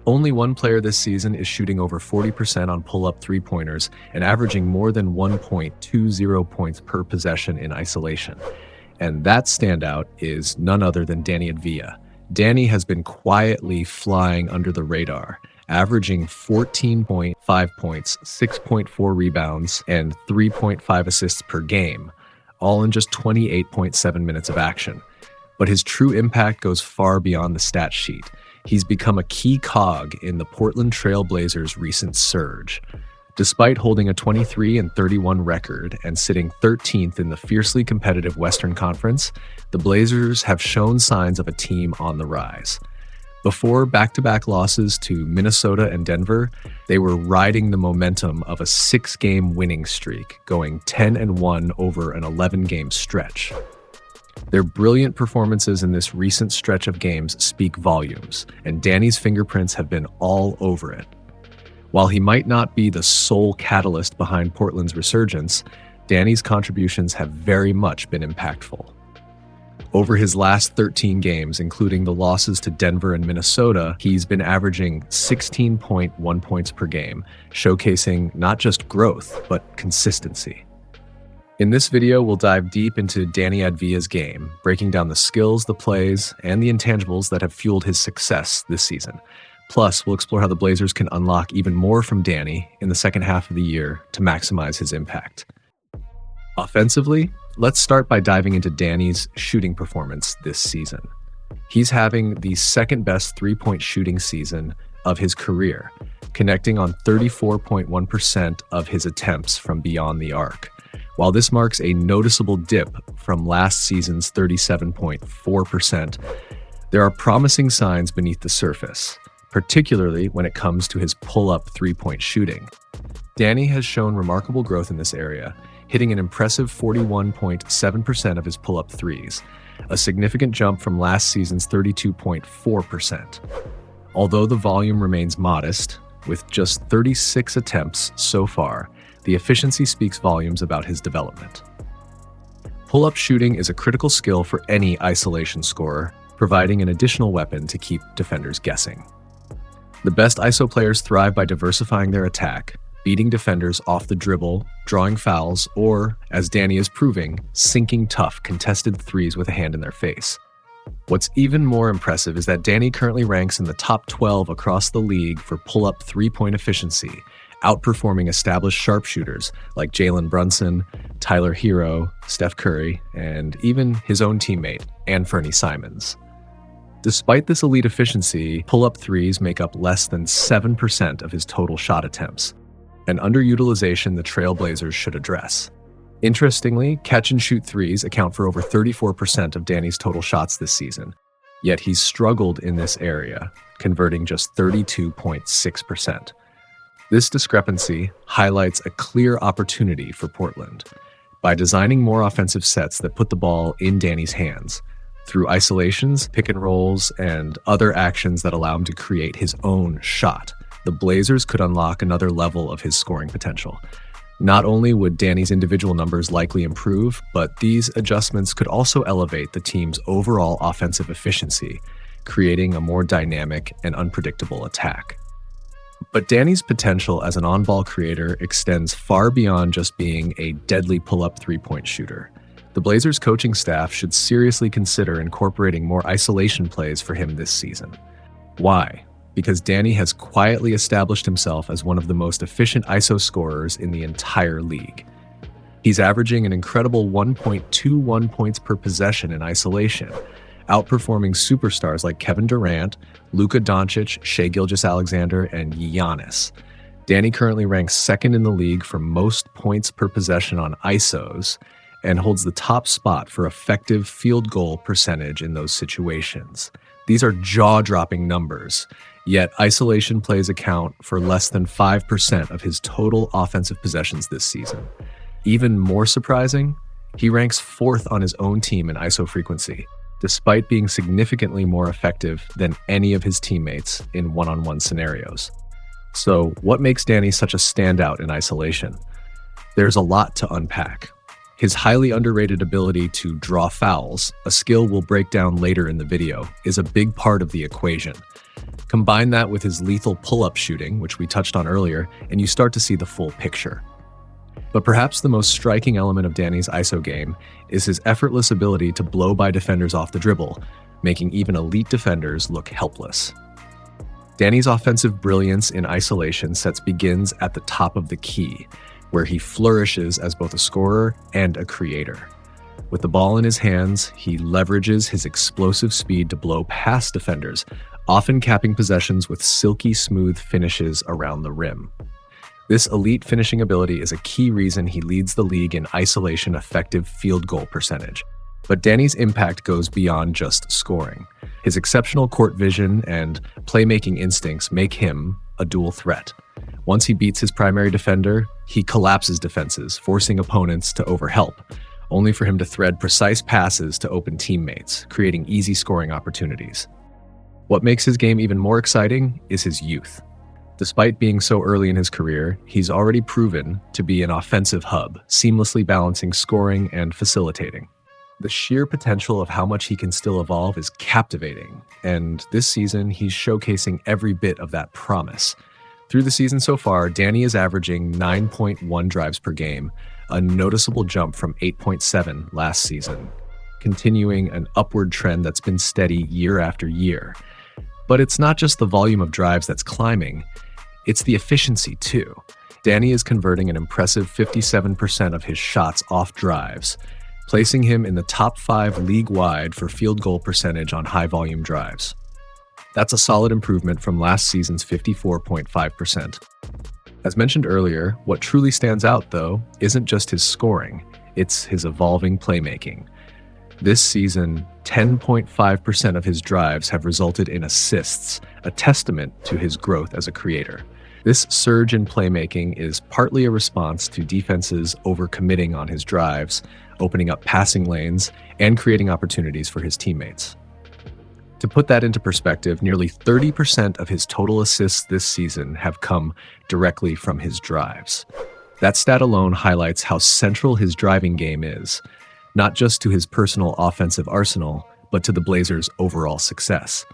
Only one player this season is shooting over 40% on pull-up three-pointers and averaging more than 1.20 points per possession in isolation. And that standout is none other than Deni Avdija. Deni has been quietly flying under the radar, averaging 14.5 points, 6.4 rebounds, and 3.5 assists per game, all in just 28.7 minutes of action. But his true impact goes far beyond the stat sheet. He's become a key cog in the Portland Trail Blazers' recent surge. Despite holding a 23-31 record and sitting 13th in the fiercely competitive Western Conference, the Blazers have shown signs of a team on the rise. Before back-to-back losses to Minnesota and Denver, they were riding the momentum of a 6-game winning streak, going 10-1 over an 11-game stretch. Their brilliant performances in this recent stretch of games speak volumes, and Deni's fingerprints have been all over it. While he might not be the sole catalyst behind Portland's resurgence, Deni's contributions have very much been impactful. Over his last 13 games, including the losses to Denver and Minnesota, he's been averaging 16.1 points per game, showcasing not just growth, but consistency. In this video, we'll dive deep into Deni Avdija's game, breaking down the skills, the plays, and the intangibles that have fueled his success this season. Plus, we'll explore how the Blazers can unlock even more from Deni in the second half of the year to maximize his impact. Offensively, let's start by diving into Deni's shooting performance this season. He's having the second-best three-point shooting season of his career, connecting on 34.1% of his attempts from beyond the arc. While this marks a noticeable dip from last season's 37.4%, there are promising signs beneath the surface, particularly when it comes to his pull-up three-point shooting. Deni has shown remarkable growth in this area, hitting an impressive 41.7% of his pull-up threes, a significant jump from last season's 32.4%. Although the volume remains modest, with just 36 attempts so far, the efficiency speaks volumes about his development. Pull-up shooting is a critical skill for any isolation scorer, providing an additional weapon to keep defenders guessing. The best ISO players thrive by diversifying their attack, beating defenders off the dribble, drawing fouls, or, as Deni is proving, sinking tough contested threes with a hand in their face. What's even more impressive is that Deni currently ranks in the top 12 across the league for pull-up three-point efficiency, outperforming established sharpshooters like Jalen Brunson, Tyler Hero, Steph Curry, and even his own teammate, Anfernee Simons. Despite this elite efficiency, pull-up threes make up less than 7% of his total shot attempts, an underutilization the Trail Blazers should address. Interestingly, catch-and-shoot threes account for over 34% of Deni's total shots this season, yet he's struggled in this area, converting just 32.6%. This discrepancy highlights a clear opportunity for Portland. By designing more offensive sets that put the ball in Deni's hands, through isolations, pick and rolls, and other actions that allow him to create his own shot, the Blazers could unlock another level of his scoring potential. Not only would Deni's individual numbers likely improve, but these adjustments could also elevate the team's overall offensive efficiency, creating a more dynamic and unpredictable attack. But Deni's potential as an on-ball creator extends far beyond just being a deadly pull-up three-point shooter. The Blazers coaching staff should seriously consider incorporating more isolation plays for him this season. Why? Because Deni has quietly established himself as one of the most efficient ISO scorers in the entire league. He's averaging an incredible 1.21 points per possession in isolation, outperforming superstars like Kevin Durant, Luka Doncic, Shai Gilgeous-Alexander, and Giannis. Deni currently ranks second in the league for most points per possession on ISOs and holds the top spot for effective field goal percentage in those situations. These are jaw-dropping numbers, yet isolation plays account for less than 5% of his total offensive possessions this season. Even more surprising, he ranks fourth on his own team in ISO frequency, despite being significantly more effective than any of his teammates in one-on-one scenarios. So, what makes Deni such a standout in isolation? There's a lot to unpack. His highly underrated ability to draw fouls, a skill we'll break down later in the video, is a big part of the equation. Combine that with his lethal pull-up shooting, which we touched on earlier, and you start to see the full picture. But perhaps the most striking element of Deni's ISO game is his effortless ability to blow by defenders off the dribble, making even elite defenders look helpless. Deni's offensive brilliance in isolation sets begins at the top of the key, where he flourishes as both a scorer and a creator. With the ball in his hands, he leverages his explosive speed to blow past defenders, often capping possessions with silky smooth finishes around the rim. This elite finishing ability is a key reason he leads the league in isolation effective field goal percentage. But Deni's impact goes beyond just scoring. His exceptional court vision and playmaking instincts make him a dual threat. Once he beats his primary defender, he collapses defenses, forcing opponents to overhelp, only for him to thread precise passes to open teammates, creating easy scoring opportunities. What makes his game even more exciting is his youth. Despite being so early in his career, he's already proven to be an offensive hub, seamlessly balancing scoring and facilitating. The sheer potential of how much he can still evolve is captivating, and this season he's showcasing every bit of that promise. Through the season so far, Deni is averaging 9.1 drives per game, a noticeable jump from 8.7 last season, continuing an upward trend that's been steady year after year. But it's not just the volume of drives that's climbing, it's the efficiency too. Deni is converting an impressive 57% of his shots off drives, placing him in the top 5 league-wide for field goal percentage on high-volume drives. That's a solid improvement from last season's 54.5%. As mentioned earlier, what truly stands out, though, isn't just his scoring, it's his evolving playmaking. This season, 10.5% of his drives have resulted in assists, a testament to his growth as a creator. This surge in playmaking is partly a response to defenses overcommitting on his drives, opening up passing lanes, and creating opportunities for his teammates. To put that into perspective, nearly 30% of his total assists this season have come directly from his drives. That stat alone highlights how central his driving game is, not just to his personal offensive arsenal, but to the Blazers' overall success.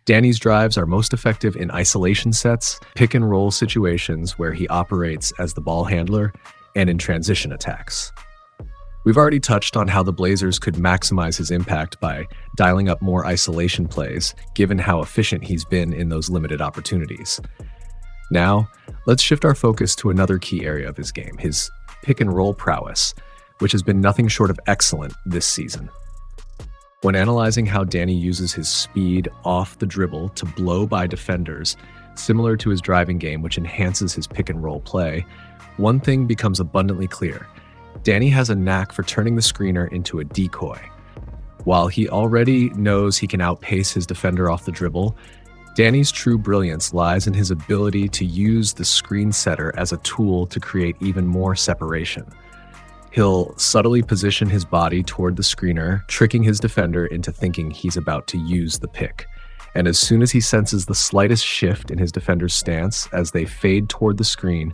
Deni's drives are most effective in isolation sets, pick-and-roll situations where he operates as the ball handler, and in transition attacks. We've already touched on how the Blazers could maximize his impact by dialing up more isolation plays, given how efficient he's been in those limited opportunities. Now, let's shift our focus to another key area of his game, his pick-and-roll prowess, which has been nothing short of excellent this season. When analyzing how Deni uses his speed off the dribble to blow by defenders, similar to his driving game, which enhances his pick-and-roll play, one thing becomes abundantly clear. Deni has a knack for turning the screener into a decoy. While he already knows he can outpace his defender off the dribble, Deni's true brilliance lies in his ability to use the screen setter as a tool to create even more separation. He'll subtly position his body toward the screener, tricking his defender into thinking he's about to use the pick. And as soon as he senses the slightest shift in his defender's stance as they fade toward the screen,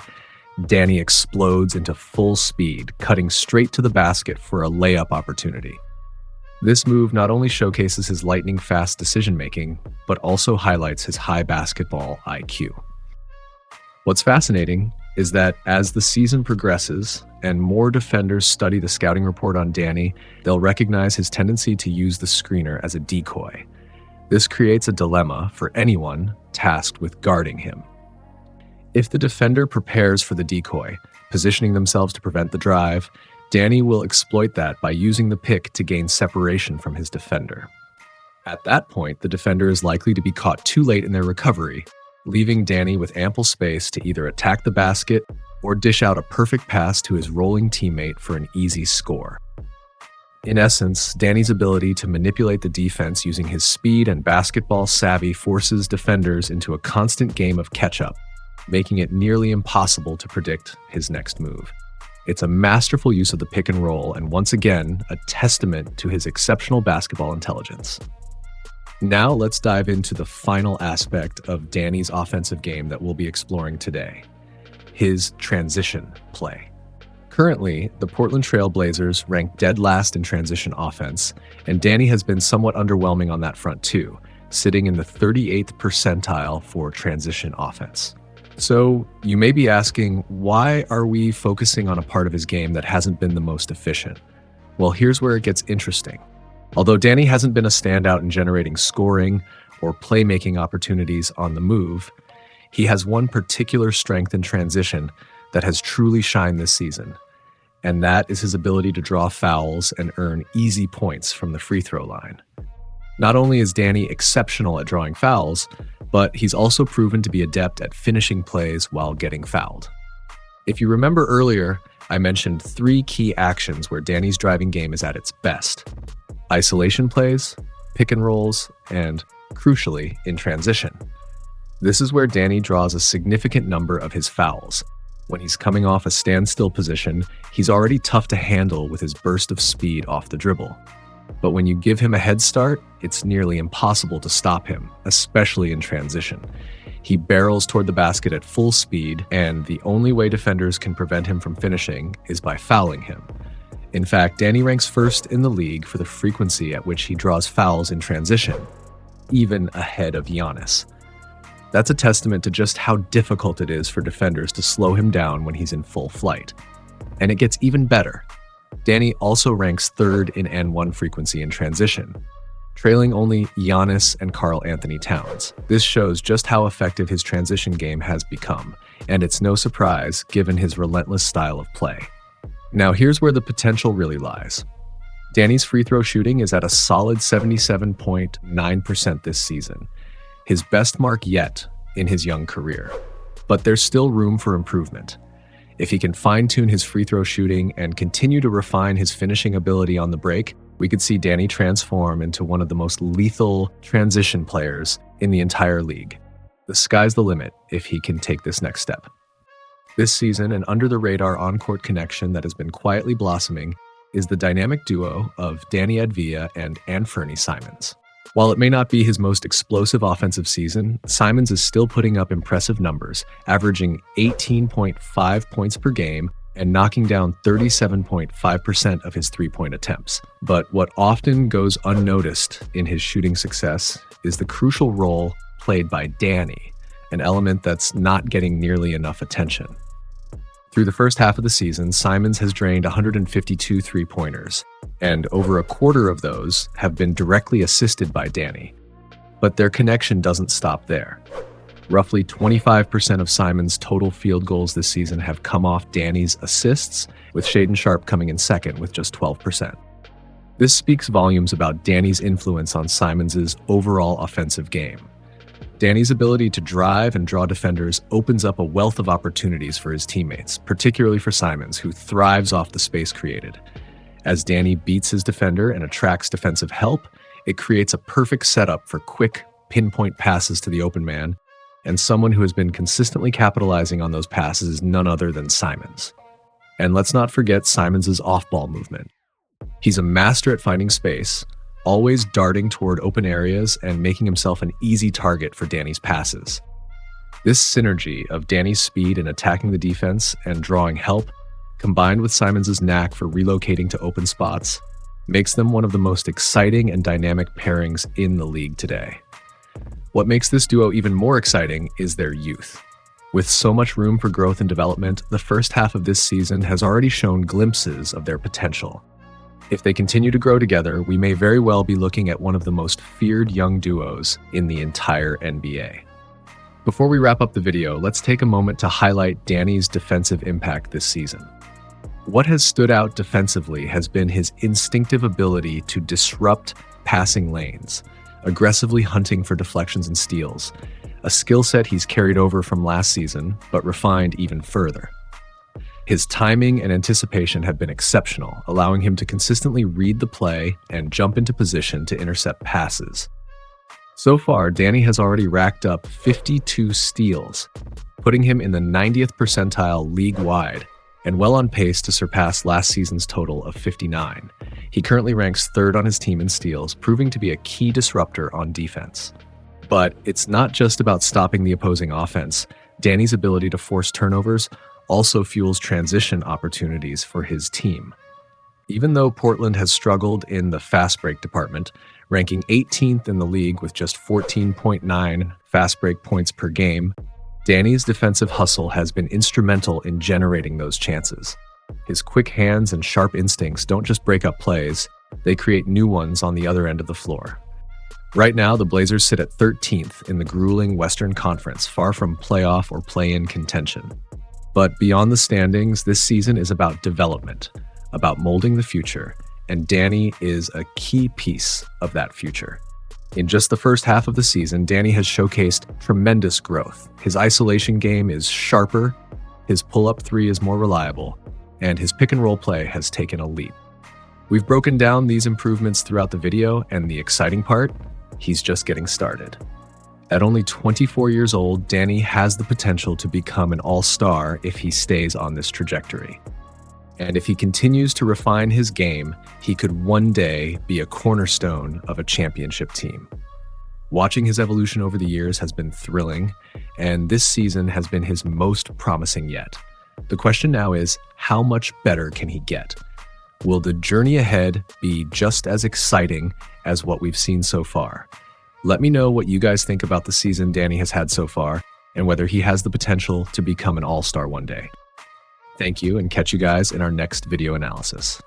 Deni explodes into full speed, cutting straight to the basket for a layup opportunity. This move not only showcases his lightning-fast decision-making, but also highlights his high basketball IQ. What's fascinating is that as the season progresses and more defenders study the scouting report on Deni, they'll recognize his tendency to use the screener as a decoy. This creates a dilemma for anyone tasked with guarding him. If the defender prepares for the decoy, positioning themselves to prevent the drive, Deni will exploit that by using the pick to gain separation from his defender. At that point, the defender is likely to be caught too late in their recovery, leaving Deni with ample space to either attack the basket or dish out a perfect pass to his rolling teammate for an easy score. In essence, Deni's ability to manipulate the defense using his speed and basketball savvy forces defenders into a constant game of catch-up, making it nearly impossible to predict his next move. It's a masterful use of the pick and roll, and once again, a testament to his exceptional basketball intelligence. Now let's dive into the final aspect of Deni's offensive game that we'll be exploring today, his transition play. Currently, the Portland Trail Blazers rank dead last in transition offense, and Deni has been somewhat underwhelming on that front too, sitting in the 38th percentile for transition offense. So you may be asking, why are we focusing on a part of his game that hasn't been the most efficient? Well, here's where it gets interesting. Although Deni hasn't been a standout in generating scoring or playmaking opportunities on the move, he has one particular strength in transition that has truly shined this season, and that is his ability to draw fouls and earn easy points from the free throw line. Not only is Deni exceptional at drawing fouls, but he's also proven to be adept at finishing plays while getting fouled. If you remember earlier, I mentioned 3 key actions where Deni's driving game is at its best: isolation plays, pick and rolls, and, crucially, in transition. This is where Deni draws a significant number of his fouls. When he's coming off a standstill position, he's already tough to handle with his burst of speed off the dribble. But when you give him a head start, it's nearly impossible to stop him, especially in transition. He barrels toward the basket at full speed, and the only way defenders can prevent him from finishing is by fouling him. In fact, Deni ranks first in the league for the frequency at which he draws fouls in transition, even ahead of Giannis. That's a testament to just how difficult it is for defenders to slow him down when he's in full flight. And it gets even better. Deni also ranks third in N1 frequency in transition, trailing only Giannis and Karl-Anthony Towns. This shows just how effective his transition game has become, and it's no surprise given his relentless style of play. Now here's where the potential really lies. Deni's free throw shooting is at a solid 77.9% this season, his best mark yet in his young career. But there's still room for improvement. If he can fine-tune his free throw shooting and continue to refine his finishing ability on the break, we could see Deni transform into one of the most lethal transition players in the entire league. The sky's the limit if he can take this next step. This season, an under-the-radar on-court connection that has been quietly blossoming is the dynamic duo of Deni Avdija and Anfernee Simons. While it may not be his most explosive offensive season, Simons is still putting up impressive numbers, averaging 18.5 points per game and knocking down 37.5% of his three-point attempts. But what often goes unnoticed in his shooting success is the crucial role played by Deni, an element that's not getting nearly enough attention. Through the first half of the season, Simons has drained 152 three-pointers, and over a quarter of those have been directly assisted by Deni. But their connection doesn't stop there. Roughly 25% of Simons' total field goals this season have come off Deni's assists, with Shaedon Sharpe coming in second with just 12%. This speaks volumes about Deni's influence on Simons' overall offensive game. Deni's ability to drive and draw defenders opens up a wealth of opportunities for his teammates, particularly for Simons, who thrives off the space created. As Deni beats his defender and attracts defensive help, it creates a perfect setup for quick, pinpoint passes to the open man, and someone who has been consistently capitalizing on those passes is none other than Simons. And let's not forget Simons' off-ball movement. He's a master at finding space, always darting toward open areas and making himself an easy target for Deni's passes. This synergy of Deni's speed in attacking the defense and drawing help, combined with Simons' knack for relocating to open spots, makes them one of the most exciting and dynamic pairings in the league today. What makes this duo even more exciting is their youth. With so much room for growth and development, the first half of this season has already shown glimpses of their potential. If they continue to grow together, we may very well be looking at one of the most feared young duos in the entire NBA. Before we wrap up the video, let's take a moment to highlight Deni's defensive impact this season. What has stood out defensively has been his instinctive ability to disrupt passing lanes, aggressively hunting for deflections and steals, a skill set he's carried over from last season, but refined even further. His timing and anticipation have been exceptional, allowing him to consistently read the play and jump into position to intercept passes. So far, Deni has already racked up 52 steals, putting him in the 90th percentile league-wide, and well on pace to surpass last season's total of 59. He currently ranks third on his team in steals, proving to be a key disruptor on defense. But it's not just about stopping the opposing offense. Deni's ability to force turnovers also fuels transition opportunities for his team. Even though Portland has struggled in the fast break department, ranking 18th in the league with just 14.9 fast break points per game. Deni's defensive hustle has been instrumental in generating those chances. His quick hands and sharp instincts don't just break up plays, they create new ones on the other end of the floor. Right now, the Blazers sit at 13th in the grueling Western Conference, far from playoff or play-in contention. But beyond the standings, this season is about development, about molding the future, and Deni is a key piece of that future. In just the first half of the season, Deni has showcased tremendous growth. His isolation game is sharper, his pull-up three is more reliable, and his pick-and-roll play has taken a leap. We've broken down these improvements throughout the video, and the exciting part, he's just getting started. At only 24 years old, Deni has the potential to become an all-star if he stays on this trajectory. And if he continues to refine his game, he could one day be a cornerstone of a championship team. Watching his evolution over the years has been thrilling, and this season has been his most promising yet. The question now is, how much better can he get? Will the journey ahead be just as exciting as what we've seen so far? Let me know what you guys think about the season Deni has had so far, and whether he has the potential to become an all-star one day. Thank you, and catch you guys in our next video analysis.